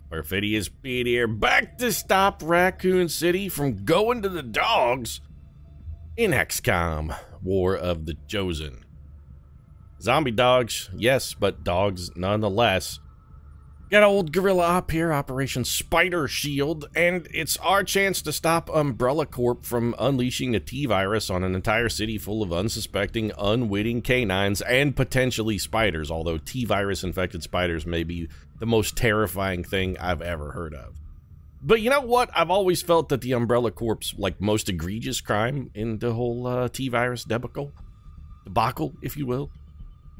Perfidious Pete here, back to stop Raccoon City from going to the dogs in XCOM, War of the Chosen. Zombie dogs, yes, but dogs nonetheless. Got old gorilla up here, Operation Spider Shield, and it's our chance to stop Umbrella Corp from unleashing the T-Virus on an entire city full of unsuspecting, unwitting canines and potentially spiders, although T-Virus infected spiders may be the most terrifying thing I've ever heard of. But you know what? I've always felt that the Umbrella Corp's like most egregious crime in the whole T-Virus debacle, if you will.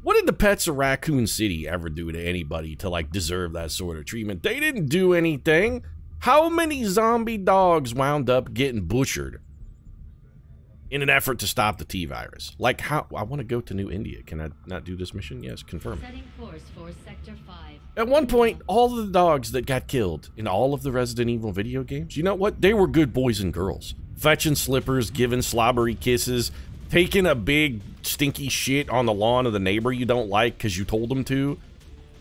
What did the pets of Raccoon City ever do to anybody to, like, deserve that sort of treatment? They didn't do anything. How many zombie dogs wound up getting butchered in an effort to stop the T-Virus? Like, how? I want to go to New India. Can I not do this mission? Yes, confirm. Setting course for Sector 5. At one point, all of the dogs that got killed in all of the Resident Evil video games, you know what? They were good boys and girls. Fetching slippers, giving slobbery kisses, taking a big stinky shit on the lawn of the neighbor you don't like because you told them to.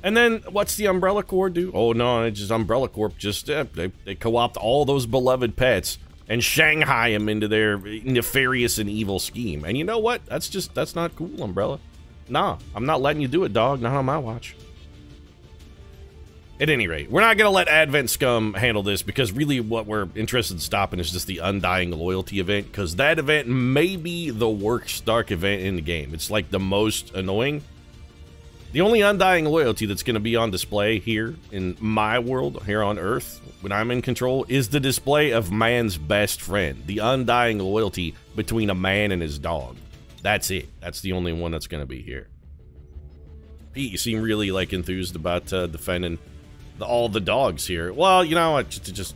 And then what's the Umbrella Corps do? Oh no, it's just Umbrella Corp just they co-opt all those beloved pets and Shanghai them into their nefarious and evil scheme. And you know what? That's not cool, Umbrella. Nah, I'm not letting you do it, dog. Not on my watch. At any rate, we're not going to let Advent Scum handle this because really what we're interested in stopping is just the Undying Loyalty event, because that event may be the worst dark event in the game. It's like the most annoying. The only Undying Loyalty that's going to be on display here in my world, here on Earth, when I'm in control, is the display of man's best friend. The Undying Loyalty between a man and his dog. That's it. That's the only one that's going to be here. Pete, you seem really, like, enthused about defending all the dogs here. Well, you know, just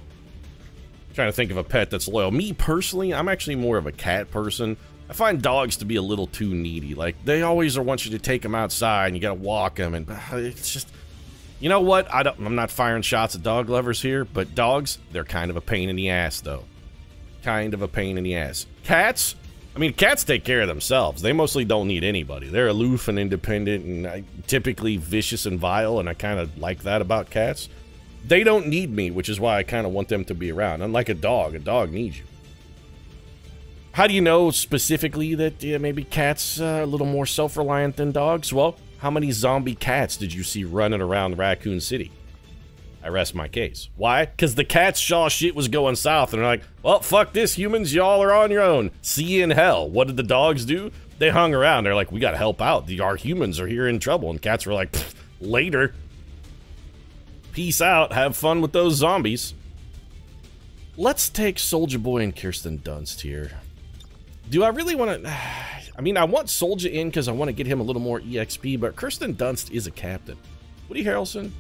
trying to think of a pet that's loyal. Me personally, I'm actually more of a cat person. I find dogs to be a little too needy. Like, they always want you to take them outside and you gotta walk them, and it's just, you know what? I'm not firing shots at dog lovers here, but dogs, they're kind of a pain in the ass, though. Kind of a pain in the ass. Cats, I mean, cats take care of themselves. They mostly don't need anybody. They're aloof and independent and typically vicious and vile, and I kind of like that about cats. They don't need me, which is why I kind of want them to be around. Unlike a dog needs you. How do you know specifically that maybe cats are a little more self-reliant than dogs? Well, how many zombie cats did you see running around Raccoon City? I rest my case. Why? Because the cats saw shit was going south and they're like, well, fuck this, humans, y'all are on your own. See you in hell. What did the dogs do? They hung around. They're like, we gotta help out. Our humans are here in trouble. And cats were like, later. Peace out. Have fun with those zombies. Let's take Soulja Boy and Kirsten Dunst here. Do I really want to... I mean, I want Soulja in because I want to get him a little more EXP, but Kirsten Dunst is a captain. Woody Harrelson?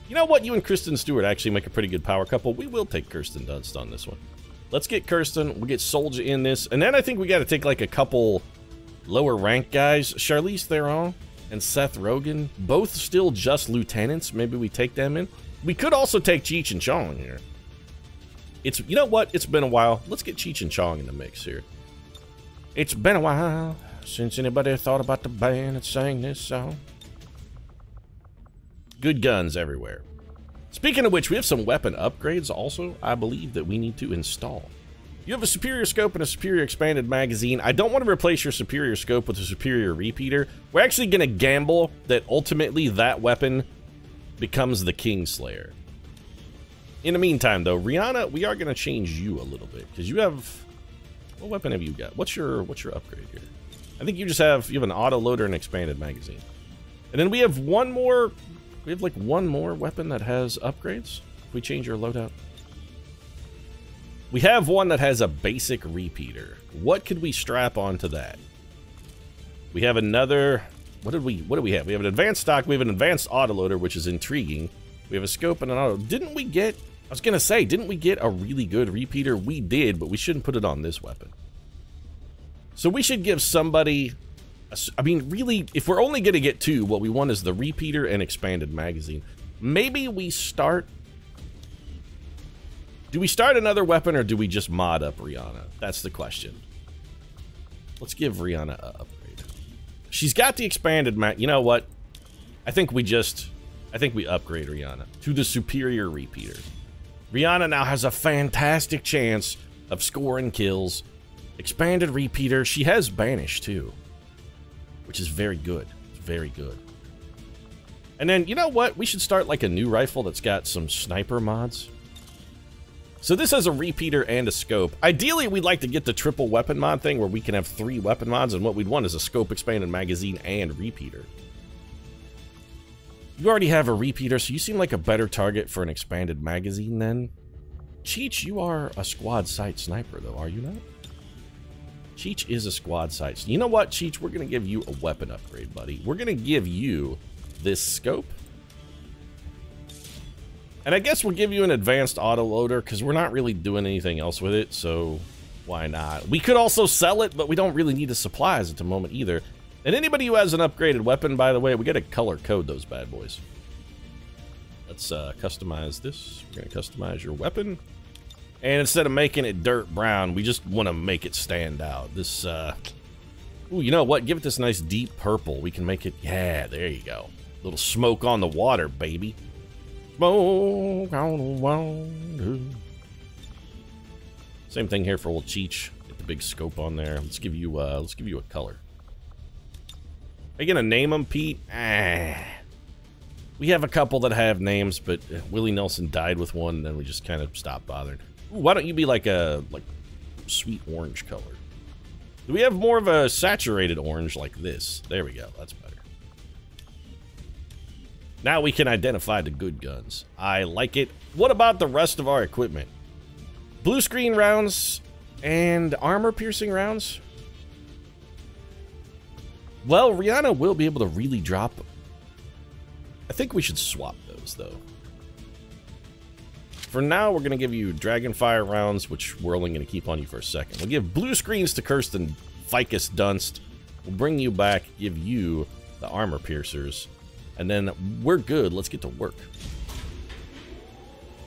You know what? You and Kristen Stewart actually make a pretty good power couple. We will take Kirsten Dunst on this one. Let's get Kirsten. We'll get Soulja in this. And then I think we got to take like a couple lower rank guys. Charlize Theron and Seth Rogen. Both still just lieutenants. Maybe we take them in. We could also take Cheech and Chong here. You know what? It's been a while. Let's get Cheech and Chong in the mix here. It's been a while since anybody thought about the band that sang this song. Good guns everywhere. Speaking of which, we have some weapon upgrades also, I believe, that we need to install. You have a superior scope and a superior expanded magazine. I don't want to replace your superior scope with a superior repeater. We're actually going to gamble that ultimately that weapon becomes the Kingslayer. In the meantime, though, Rihanna, we are going to change you a little bit, because you have... What weapon have you got? What's your upgrade here? I think you have an auto loader and expanded magazine. And then we have one more... We have like one more weapon that has upgrades. If we change your loadout. We have one that has a basic repeater. What could we strap onto that? We have another... What do we have? We have an advanced stock. We have an advanced autoloader, which is intriguing. We have a scope and an auto. Didn't we get... I was going to say, didn't we get a really good repeater? We did, but we shouldn't put it on this weapon. So we should give somebody... I mean, really, if we're only going to get two, what we want is the repeater and expanded magazine. Maybe we start... Do we start another weapon, or do we just mod up Rihanna? That's the question. Let's give Rihanna an upgrade. She's got the expanded mag... You know what? I think we just... I think we upgrade Rihanna to the superior repeater. Rihanna now has a fantastic chance of scoring kills. Expanded repeater. She has banish too, which is very good. It's very good. And then, you know what? We should start like a new rifle that's got some sniper mods. So this has a repeater and a scope. Ideally, we'd like to get the triple weapon mod thing where we can have 3 weapon mods, and what we'd want is a scope, expanded magazine, and repeater. You already have a repeater, so you seem like a better target for an expanded magazine then. Cheech, you are a squad sight sniper though, are you not? Cheech is a squad sight. You know what, Cheech? We're going to give you a weapon upgrade, buddy. We're going to give you this scope. And I guess we'll give you an advanced autoloader because we're not really doing anything else with it, so why not? We could also sell it, but we don't really need the supplies at the moment either. And anybody who has an upgraded weapon, by the way, we got to color code those bad boys. Let's customize this. We're going to customize your weapon. And instead of making it dirt brown, we just want to make it stand out. This, ooh, you know what? Give it this nice deep purple. We can make it, yeah, there you go. Little smoke on the water, baby. Smoke on the water. Same thing here for old Cheech. Get the big scope on there. Let's give you a color. Are you gonna name them, Pete? We have a couple that have names, but Willie Nelson died with one, and then we just kind of stopped bothering. Ooh, why don't you be like a sweet orange color? Do we have more of a saturated orange like this? There we go. That's better. Now we can identify the good guns. I like it. What about the rest of our equipment? Blue screen rounds and armor-piercing rounds? Well, Rihanna will be able to really drop. I think we should swap those, though. For now, we're going to give you Dragonfire rounds, which we're only going to keep on you for a second. We'll give blue screens to Kirsten Ficus Dunst. We'll bring you back, give you the armor piercers, and then we're good. Let's get to work.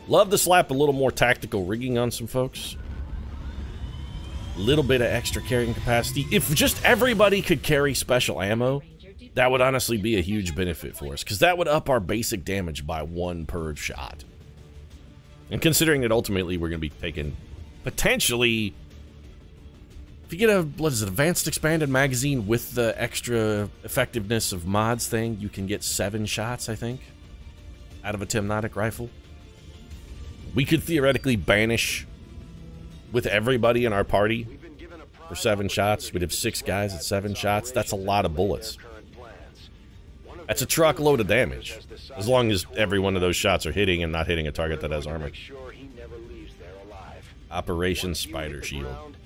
Love to slap a little more tactical rigging on some folks. A little bit of extra carrying capacity. If just everybody could carry special ammo, that would honestly be a huge benefit for us, because that would up our basic damage by 1 per shot. And considering that ultimately we're going to be taking potentially, if you get a, what is it, advanced expanded magazine with the extra effectiveness of mods thing, you can get 7 shots, I think, out of a Timnotic rifle. We could theoretically banish with everybody in our party for 7 shots. We'd have 6 guys at 7 shots. That's a lot of bullets. That's a truckload of damage, as long as every one of those shots are hitting and not hitting a target that has armor. Operation Spider Shield.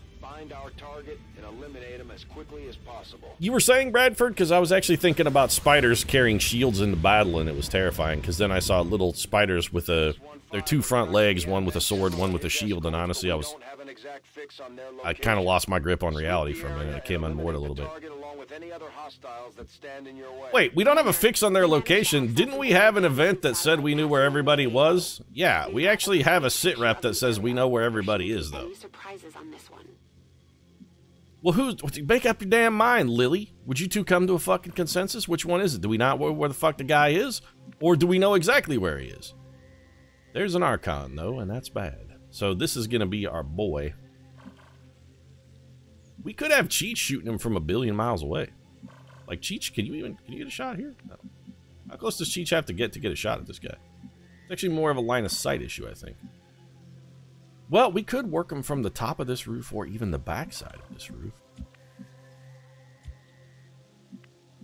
You were saying, Bradford? Because I was actually thinking about spiders carrying shields into battle, and it was terrifying, because then I saw little spiders with their 2 front legs, one with a sword, one with a shield, and honestly, I kind of lost my grip on reality for a minute. I came on board a little bit. Wait, we don't have a fix on their location. Didn't we have an event that said we knew where everybody was? Yeah, we actually have a sit rep that says we know where everybody is, though. Well, make up your damn mind, Lily. Would you two come to a fucking consensus? Which one is it? Do we not know where the fuck the guy is? Or do we know exactly where he is? There's an Archon, though, and that's bad. So this is going to be our boy. We could have Cheech shooting him from a billion miles away. Like, Cheech, can you get a shot here? No. How close does Cheech have to get a shot at this guy? It's actually more of a line of sight issue, I think. Well, we could work him from the top of this roof or even the back side of this roof.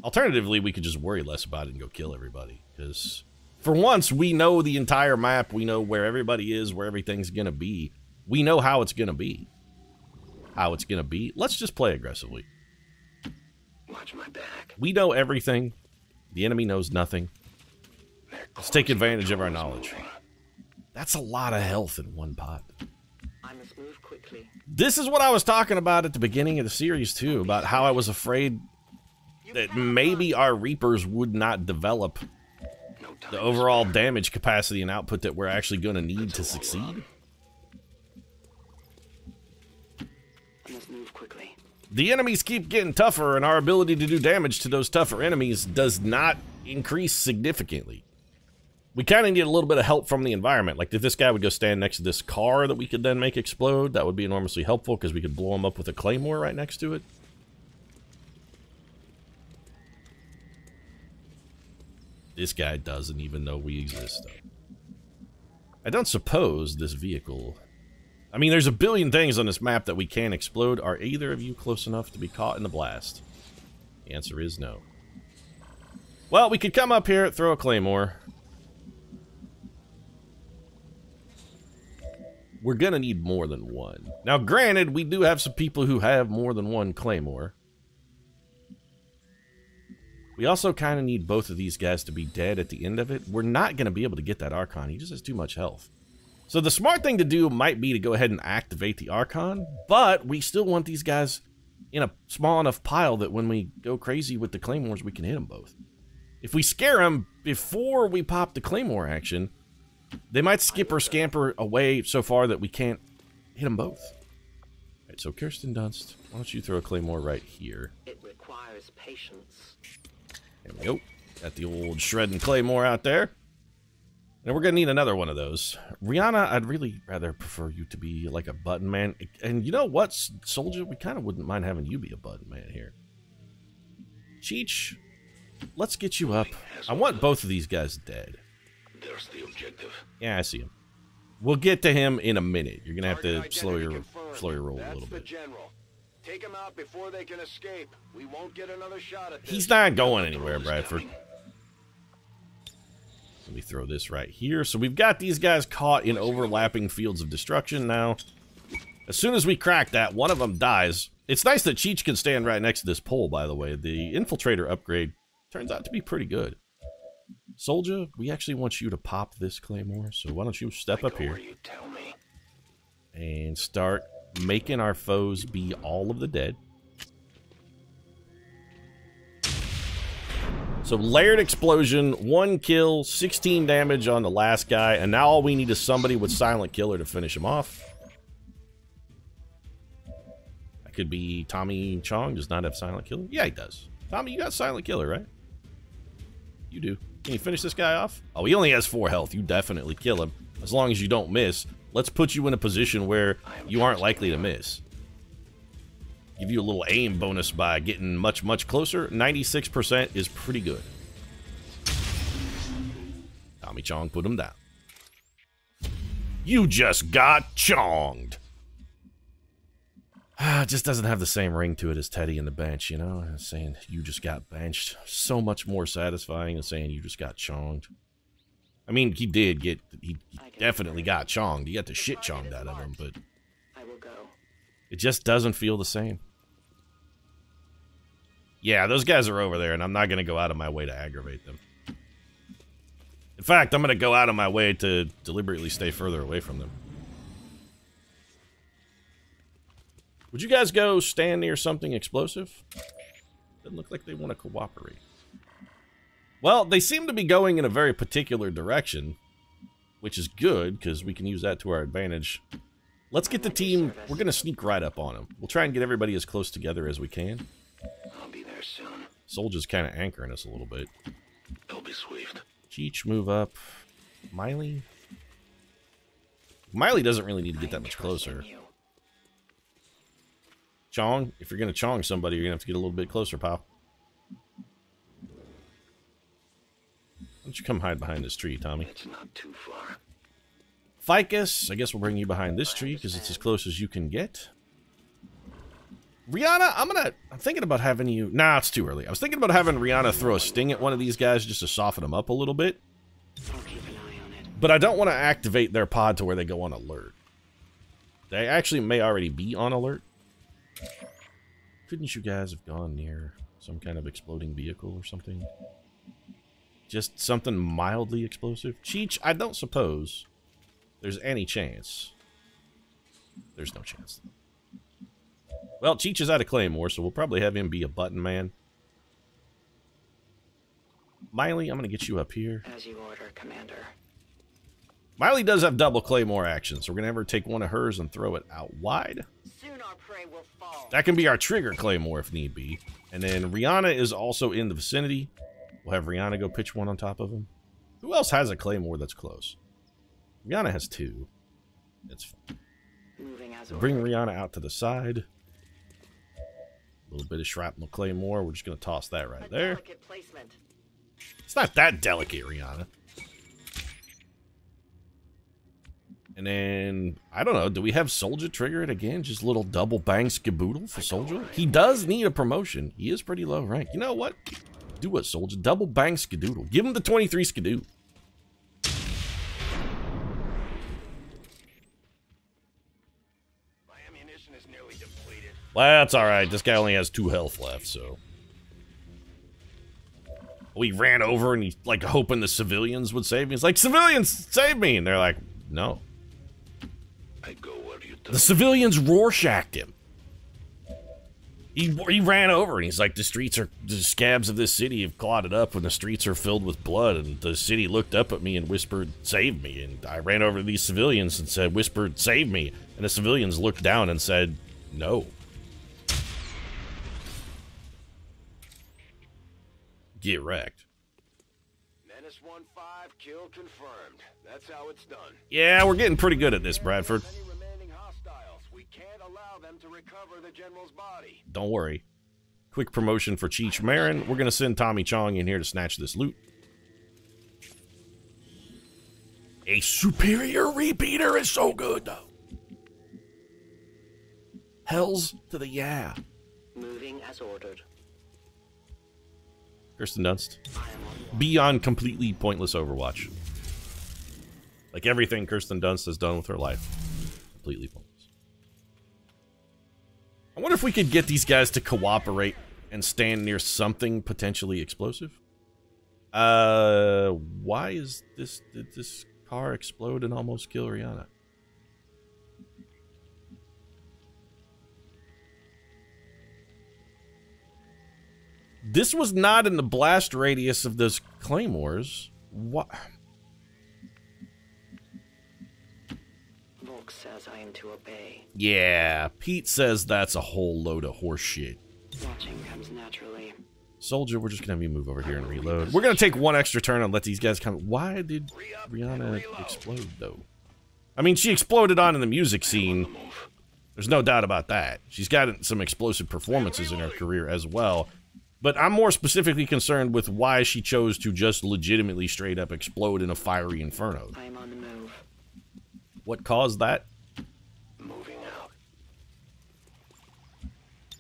Alternatively, we could just worry less about it and go kill everybody. Because for once, we know the entire map. We know where everybody is, where everything's going to be. We know how it's going to be. Let's just play aggressively. Watch my back. We know everything. The enemy knows nothing. Let's take advantage of our knowledge. That's a lot of health in one pot. I must move quickly. This is what I was talking about at the beginning of the series, too, about how I was afraid that maybe our Reapers would not develop the overall damage capacity and output that we're actually going to need to succeed. The enemies keep getting tougher, and our ability to do damage to those tougher enemies does not increase significantly. We kind of need a little bit of help from the environment. Like if this guy would go stand next to this car that we could then make explode, that would be enormously helpful because we could blow him up with a claymore right next to it. This guy doesn't even know we exist, though. I don't suppose this vehicle... I mean, there's a billion things on this map that we can explode. Are either of you close enough to be caught in the blast? The answer is no. Well, we could come up here, throw a claymore. We're gonna need more than one. Now, granted, we do have some people who have more than one claymore. We also kind of need both of these guys to be dead at the end of it. We're not gonna be able to get that Archon. He just has too much health. So the smart thing to do might be to go ahead and activate the Archon, but we still want these guys in a small enough pile that when we go crazy with the claymores, we can hit them both. If we scare them before we pop the claymore action, they might skip or scamper away so far that we can't hit them both. All right, so Kirsten Dunst, why don't you throw a claymore right here? It requires patience. There we go. Got the old shredding claymore out there. And we're going to need another one of those. Rihanna, I'd really rather prefer you to be like a button man. And you know what, Soldier? We kind of wouldn't mind having you be a button man here. Cheech, let's get you up. I want both of these guys dead. There's the objective. Yeah, I see him. We'll get to him in a minute. You're going to have to slow your roll a little bit. Take him out before they can escape. We won't get another shot at this. He's not going anywhere, Bradford. Let me throw this right here. So we've got these guys caught in overlapping fields of destruction now. As soon as we crack that, one of them dies. It's nice that Cheech can stand right next to this pole, by the way. The Infiltrator upgrade turns out to be pretty good. Soldier, we actually want you to pop this claymore, so why don't you step up here and start making our foes be all of the dead. So layered explosion, 1 kill, 16 damage on the last guy, and now all we need is somebody with silent killer to finish him off. That could be Tommy Chong, does not have silent killer. Yeah, he does. Tommy, you got silent killer, right? You do. Can you finish this guy off? Oh, he only has 4 health. You definitely kill him. As long as you don't miss. Let's put you in a position where you aren't likely to miss. Give you a little aim bonus by getting much, much closer. 96% is pretty good. Tommy Chong put him down. You just got chonged. It just doesn't have the same ring to it as Teddy in the bench, you know? Saying you just got benched. So much more satisfying than saying you just got chonged. I mean, he did get... He definitely got chonged. He got the shit chonged out of him, but... I will go. It just doesn't feel the same. Yeah, those guys are over there, and I'm not going to go out of my way to aggravate them. In fact, I'm going to go out of my way to deliberately stay further away from them. Would you guys go stand near something explosive? Doesn't look like they want to cooperate. Well, they seem to be going in a very particular direction, which is good, because we can use that to our advantage. Let's get the team... We're going to sneak right up on them. We'll try and get everybody as close together as we can. I'll be there soon. Soldier's kind of anchoring us a little bit. They'll be swift. Cheech, move up. Miley? Miley doesn't really need to get that much closer. Chong, if you're going to chong somebody, you're going to have to get a little bit closer, pal. Why don't you come hide behind this tree, Tommy? It's not too far. Ficus, I guess we'll bring you behind this tree because it's as close as you can get. Rihanna, I'm thinking about having you... Nah, it's too early. I was thinking about having Rihanna throw a sting at one of these guys just to soften them up a little bit. I'll keep an eye on it. But I don't want to activate their pod to where they go on alert. They actually may already be on alert. Couldn't you guys have gone near some kind of exploding vehicle or something? Just something mildly explosive? Cheech, I don't suppose there's any chance. There's no chance. Well, Cheech is out of Claymore, so we'll probably have him be a button man. Miley, I'm going to get you up here. As you order, Commander. Miley does have double Claymore action, so we're going to have her take one of hers and throw it out wide. Soon our prey will fall. That can be our trigger Claymore if need be. And then Rihanna is also in the vicinity. We'll have Rihanna go pitch one on top of him. Who else has a claymore that's close? Rihanna has 2. That's fine. Moving as Bring ordered. Rihanna out to the side. A little bit of shrapnel claymore. We're just going to toss that right A there. delicate placement. It's not that delicate, Rihanna. And then, I don't know, do we have Soldier trigger it again? Just a little double bang skaboodle for Soldier? He does need a promotion. He is pretty low rank. You know what? Do it, Soldier. Double bang skadoodle. Give him the 23 skidoo. My ammunition is nearly depleted. Well, that's alright. This guy only has 2 health left, so. We ran over and he's like hoping the civilians would save me. He's like, civilians, save me! And they're like, no. I go where you The civilians Rorschached him. He ran over and he's like, the scabs of this city have clotted up and the streets are filled with blood. And the city looked up at me and whispered, save me. And I ran over to these civilians and whispered, save me. And the civilians looked down and said, no. Get wrecked. Menace 1-5, kill confirmed. That's how it's done. Yeah, we're getting pretty good at this, Bradford. Any remaining hostiles. We can't allow them to recover the general's body. Don't worry. Quick promotion for Cheech Marin. We're going to send Tommy Chong in here to snatch this loot. A superior repeater is so good, though. Hells to the yeah. Moving as ordered. Kirsten Dunst. I am on Beyond completely pointless Overwatch. Like everything Kirsten Dunst has done with her life. Completely pointless. I wonder if we could get these guys to cooperate and stand near something potentially explosive. Why is this... Did this car explode and almost kill Rihanna? This was not in the blast radius of those claymores. What? Volk says I am to obey. Yeah, Pete says that's a whole load of horse shit. Watching comes naturally. Soldier, we're just gonna have you move over here and reload. We're gonna take one extra turn and let these guys come. Why did Rihanna explode, though? I mean, she exploded on in the music scene. There's no doubt about that. She's got some explosive performances in her career as well. But I'm more specifically concerned with why she chose to just legitimately straight up explode in a fiery inferno. I am on the move. What caused that? Moving out.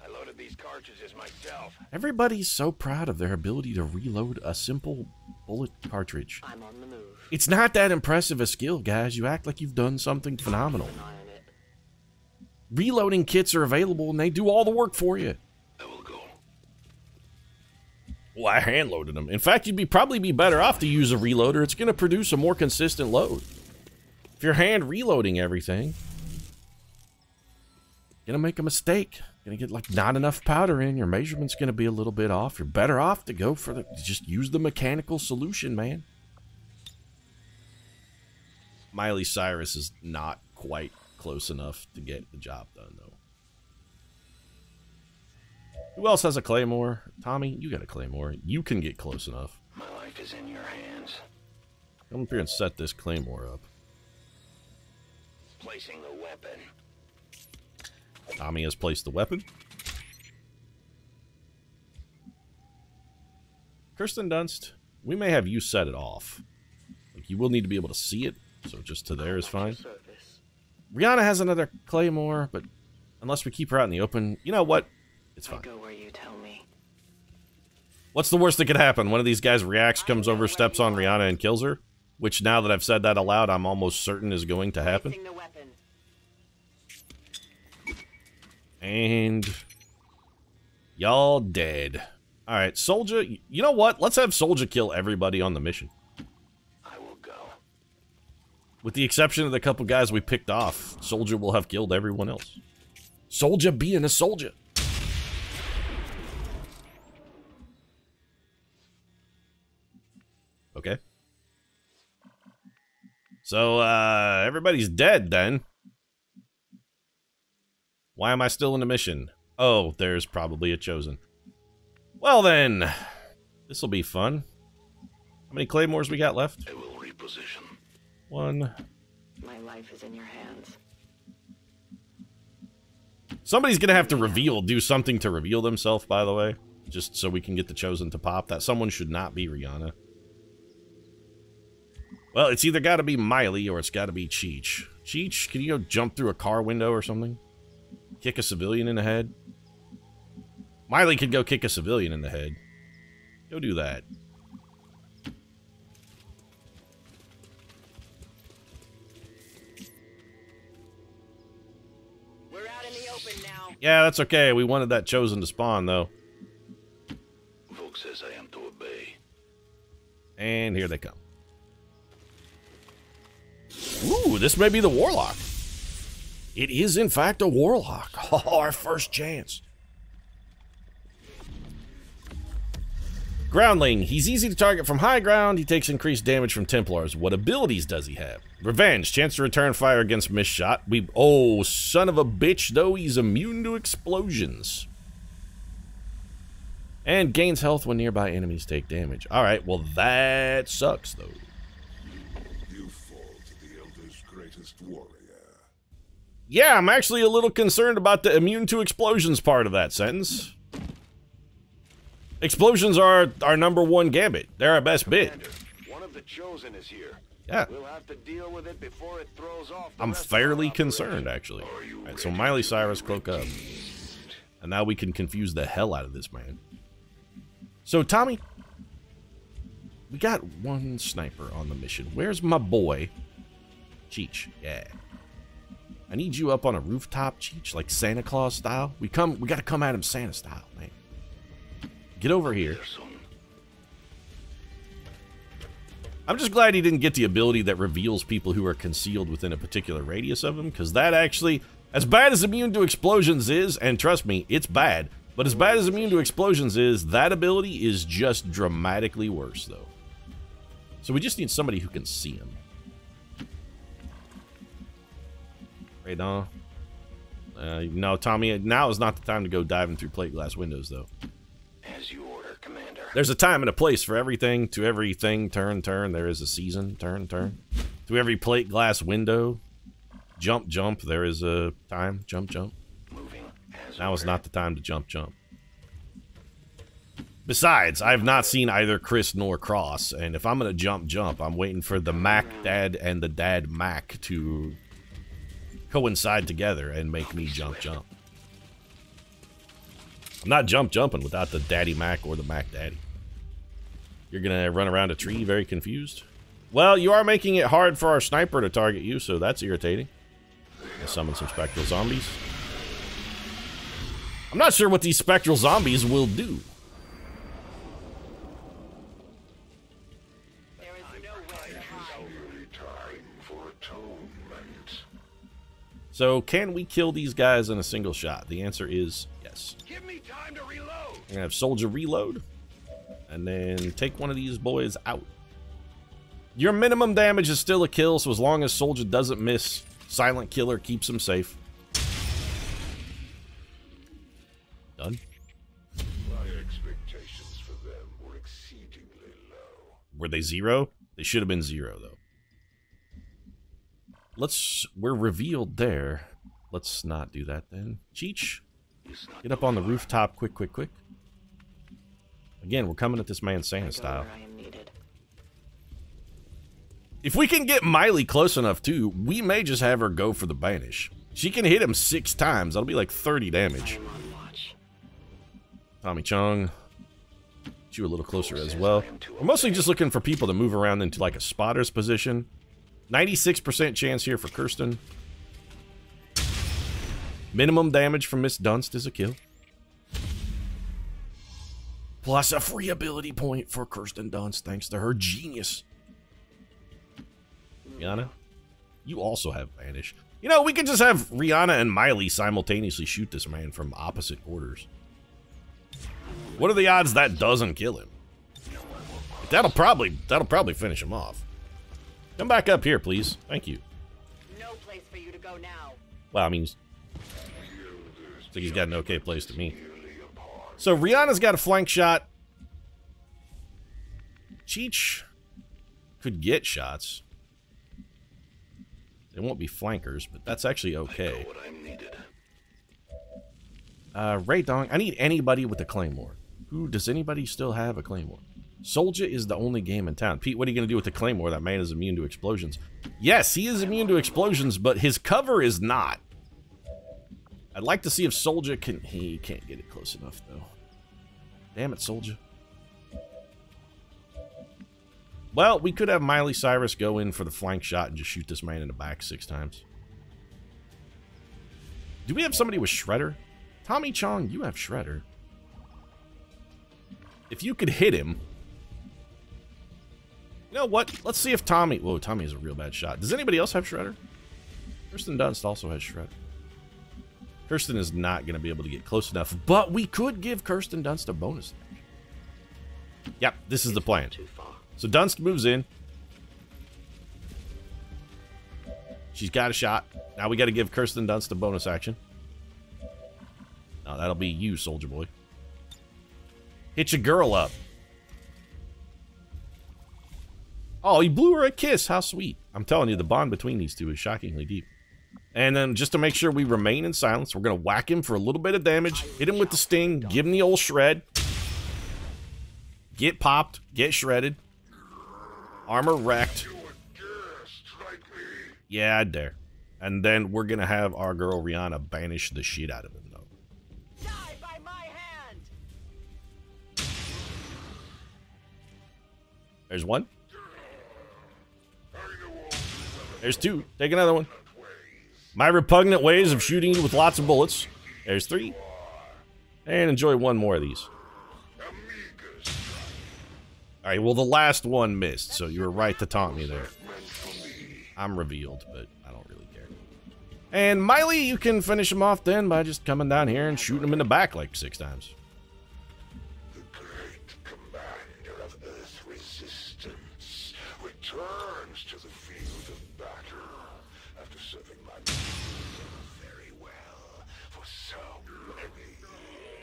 I loaded these cartridges myself. Everybody's so proud of their ability to reload a simple bullet cartridge. I'm on the move. It's not that impressive a skill, guys. You act like you've done something phenomenal. Keep an eye on it. Reloading kits are available and they do all the work for you. I will go. Well, I hand-loaded them. In fact, you'd probably be better off to use a reloader. It's going to produce a more consistent load. If you're hand reloading everything, you're going to make a mistake. You're going to get, like, not enough powder in. Your measurement's going to be a little bit off. You're better off to go for the... Just use the mechanical solution, man. Miley Cyrus is not quite close enough to get the job done, though. Who else has a claymore? Tommy, you got a claymore. You can get close enough. My life is in your hands. Come up here and set this claymore up. Placing the weapon. Tommy has placed the weapon. Kirsten Dunst, we may have you set it off. Like, you will need to be able to see it, so just to there is fine. Service. Rihanna has another claymore, but unless we keep her out in the open, you know what? It's I fine. go where you tell me. What's the worst that could happen? One of these guys reacts, comes over, steps on Rihanna, and kills her? Which, now that I've said that aloud, I'm almost certain is going to happen. Placing the weapon. And... y'all dead. Alright, Soldier, you know what? Let's have Soldier kill everybody on the mission. I will go. With the exception of the couple guys we picked off, Soldier will have killed everyone else. Soldier being a soldier. Okay. So, everybody's dead then. Why am I still in the mission? Oh, there's probably a chosen. Well then, this'll be fun. How many claymores we got left? I will reposition. 1. My life is in your hands. Somebody's gonna have to do something to reveal themselves, by the way. Just so we can get the Chosen to pop. That someone should not be Rihanna. Well, it's either gotta be Miley or it's gotta be Cheech. Cheech, can you go jump through a car window or something? Kick a civilian in the head? Miley could go kick a civilian in the head. Go do that. We're out in the open now. Yeah, that's okay. We wanted that Chosen to spawn, though. Volk says I am to obey. And here they come. Ooh, this may be the Warlock. It is, in fact, a Warlock. Oh, our first chance. Groundling. He's easy to target from high ground. He takes increased damage from Templars. What abilities does he have? Revenge. Chance to return fire against missed shot. Oh, son of a bitch, though. He's immune to explosions. And gains health when nearby enemies take damage. Alright, well that sucks, though. You fall to the Elder's greatest warrior. Yeah, I'm actually a little concerned about the immune to explosions part of that sentence. Explosions are our #1 gambit. They're our best bit. Commander, one of the Chosen is here. Yeah. We'll have to deal with it before it throws off the I'm rest of our fairly operation. concerned, actually. Alright, so Miley Cyrus, cloak up. And now we can confuse the hell out of this man. So, Tommy, we got one sniper on the mission. Where's my boy? Cheech, yeah. I need you up on a rooftop, Cheech, like Santa Claus style. We gotta come at him Santa style, man. Get over here. I'm just glad he didn't get the ability that reveals people who are concealed within a particular radius of him, because that actually, as bad as immune to explosions is, and trust me, it's bad, but as bad as immune to explosions is, that ability is just dramatically worse, though. So we just need somebody who can see him. Right on. No, Tommy, now is not the time to go diving through plate glass windows, though. As you order, Commander. There's a time and a place for everything. To everything, turn, turn. There is a season, turn, turn. To every plate glass window, jump, jump. There is a time, jump, jump. Moving as Now is ordered. not the time to jump, jump. Besides, I have not seen either Chris nor Cross, and if I'm gonna jump, jump, I'm waiting for the Mac Dad and the Dad Mac to coincide together and make me jump, jump. I'm not jumping without the Daddy Mac or the Mac Daddy. You're gonna run around a tree very confused? Well, you are making it hard for our sniper to target you, so that's irritating. I'll summon some spectral zombies. I'm not sure what these spectral zombies will do. There is no way to hide. Nearly time for atonement. So, can we kill these guys in a single shot? The answer is yes. Give me time to reload. We're gonna have Soldier reload, and then take one of these boys out. Your minimum damage is still a kill, so as long as Soldier doesn't miss, Silent Killer keeps him safe. Done. My expectations for them were exceedingly low. Were they 0? They should have been 0, though. We're revealed there. Let's not do that then. Cheech, get up on the rooftop quick, quick, quick. Again, we're coming at this man Santa style. Where I am needed. If we can get Miley close enough, too, we may just have her go for the banish. She can hit him 6 times. That'll be like 30 damage. I'm on watch. Tommy Chung, get you a little closer as well. We're mostly just looking for people to move around into like a spotter's position. 96% chance here for Kirsten. Minimum damage from Miss Dunst is a kill. Plus a free ability point for Kirsten Dunst thanks to her genius. Rihanna, you also have Vanish. You know, we could just have Rihanna and Miley simultaneously shoot this man from opposite quarters. What are the odds that doesn't kill him? That'll probably finish him off. Come back up here, please. Thank you. No place for you to go now. Well, I mean, I think he's got an okay place to me. So Rihanna's got a flank shot. Cheech, could get shots. They won't be flankers, but that's actually okay. What I needed. Ray Dong, I need anybody with a claymore. Who does anybody still have a claymore? Soldier is the only game in town. Pete, what are you going to do with the claymore? That man is immune to explosions. Yes, he is immune to explosions, but his cover is not. I'd like to see if Soldier can... He can't get it close enough, though. Damn it, Soldier. Well, we could have Miley Cyrus go in for the flank shot and just shoot this man in the back 6 times. Do we have somebody with Shredder? Tommy Chong, you have Shredder. If you could hit him... You know what? Let's see if Tommy... Whoa, Tommy has a real bad shot. Does anybody else have Shredder? Kirsten Dunst also has Shredder. Kirsten is not going to be able to get close enough, but we could give Kirsten Dunst a bonus. Yep, this is the plan. So Dunst moves in. She's got a shot. Now we got to give Kirsten Dunst a bonus action. Oh, that'll be you, Soldier Boy. Hit your girl up. Oh, he blew her a kiss. How sweet. I'm telling you, the bond between these two is shockingly deep. And then just to make sure we remain in silence, we're going to whack him for a little bit of damage. Hit him with the sting. Give him the old shred. Get popped. Get shredded. Armor wrecked. Yeah, I dare. And then we're going to have our girl Rihanna banish the shit out of him, though. Die by my hand! There's one. There's 2. Take another one. My repugnant ways of shooting you with lots of bullets. There's 3. And enjoy one more of these. Alright, well, the last one missed, so you were right to taunt me there. I'm revealed, but I don't really care. And Miley, you can finish him off then by just coming down here and shooting him in the back like 6 times. The great commander of Earth resistance returns to the field of battle after serving my people very well for so many years.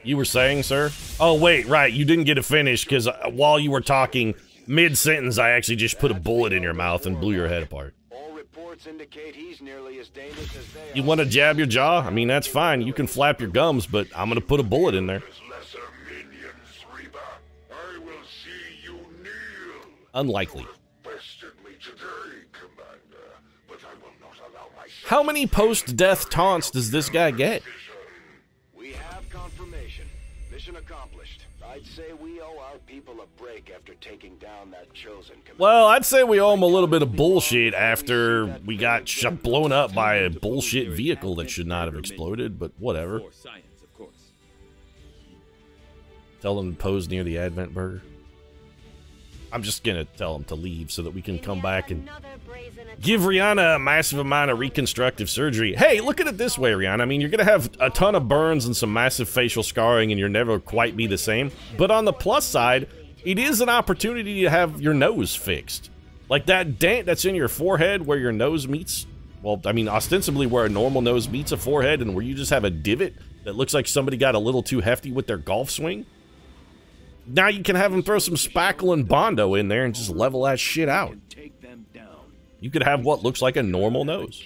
You were saying, sir? Oh, wait, right, you didn't get to finish, because while you were talking, mid-sentence, I actually just put a bullet in your mouth and blew your head apart. All reports indicate he's nearly as dangerous as they You are. want to jab your jaw? I mean, that's fine. You can flap your gums, but I'm going to put a bullet in there. Lesser minions, Reba. I will see you kneel. Unlikely. Bested me today, Commander, but I will not allow myself. How many post-death taunts does this guy get? We have confirmation. Mission accomplished. I'd say we owe our people a break after taking down that chosen commander. Well, I'd say we owe him a little bit of bullshit after we got blown up by a bullshit vehicle that should not have exploded, but whatever. Tell them to pose near the Advent Burger. I'm just gonna tell them to leave so that we can come back and give Rihanna a massive amount of reconstructive surgery. Hey, look at it this way, Rihanna. I mean, you're gonna have a ton of burns and some massive facial scarring and you'll never quite be the same. But on the plus side, it is an opportunity to have your nose fixed. Like that dent that's in your forehead where your nose meets, well, I mean, ostensibly where a normal nose meets a forehead and where you just have a divot that looks like somebody got a little too hefty with their golf swing. Now you can have them throw some spackle and Bondo in there and just level that shit out. You could have what looks like a normal nose.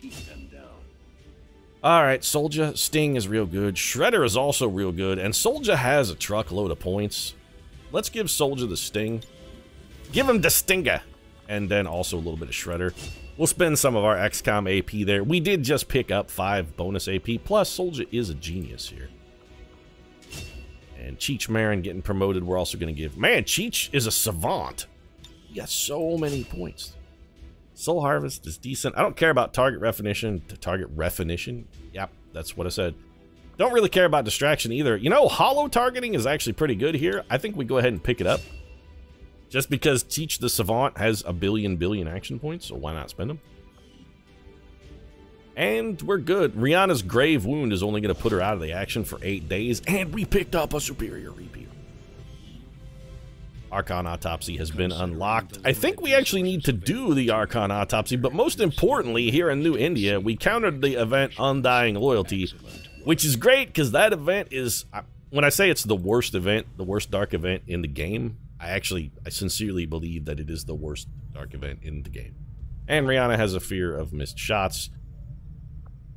Alright, Soldier, Sting is real good. Shredder is also real good. And Soldier has a truckload of points. Let's give Soldier the Sting. Give him the Stinger. And then also a little bit of Shredder. We'll spend some of our XCOM AP there. We did just pick up 5 bonus AP. Plus, Soldier is a genius here. And Cheech Marin getting promoted, we're also going to give... Man, Cheech is a savant. He got so many points. Soul Harvest is decent. I don't care about target definition. Target definition? Yep, that's what I said. Don't really care about distraction either. You know, hollow targeting is actually pretty good here. I think we go ahead and pick it up. Just because Cheech the Savant has a billion action points, so why not spend them? And we're good. Rihanna's grave wound is only going to put her out of the action for 8 days, and we picked up a superior repeat. Archon Autopsy has been unlocked. I think we actually need to do the Archon Autopsy, but most importantly, here in New India, we countered the event Undying Loyalty, which is great because that event is, when I say it's the worst event, the worst dark event in the game, I sincerely believe that it is the worst dark event in the game. And Rihanna has a fear of missed shots.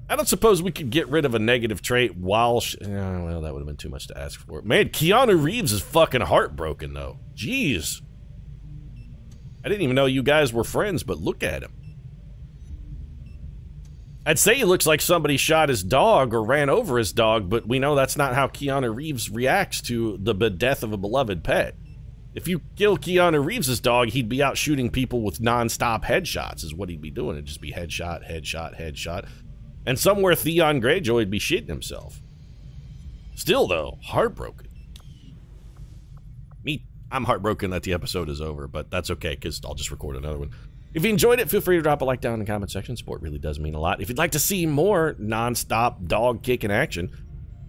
I don't suppose we could get rid of a negative trait while well, that would have been too much to ask for. Man, Keanu Reeves is fucking heartbroken, though. Jeez. I didn't even know you guys were friends, but look at him. I'd say he looks like somebody shot his dog or ran over his dog, but we know that's not how Keanu Reeves reacts to the death of a beloved pet. If you kill Keanu Reeves' dog, he'd be out shooting people with non-stop headshots, is what he'd be doing. It'd just be headshot, headshot, headshot. And somewhere Theon Greyjoy would be shitting himself. Still, though, heartbroken. I'm heartbroken that the episode is over, but that's okay, because I'll just record another one. If you enjoyed it, feel free to drop a like down in the comment section. Support really does mean a lot. If you'd like to see more non-stop dog-kicking action,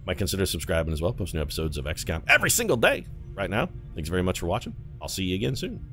might consider subscribing as well. Post new episodes of XCOM every single day right now. Thanks very much for watching. I'll see you again soon.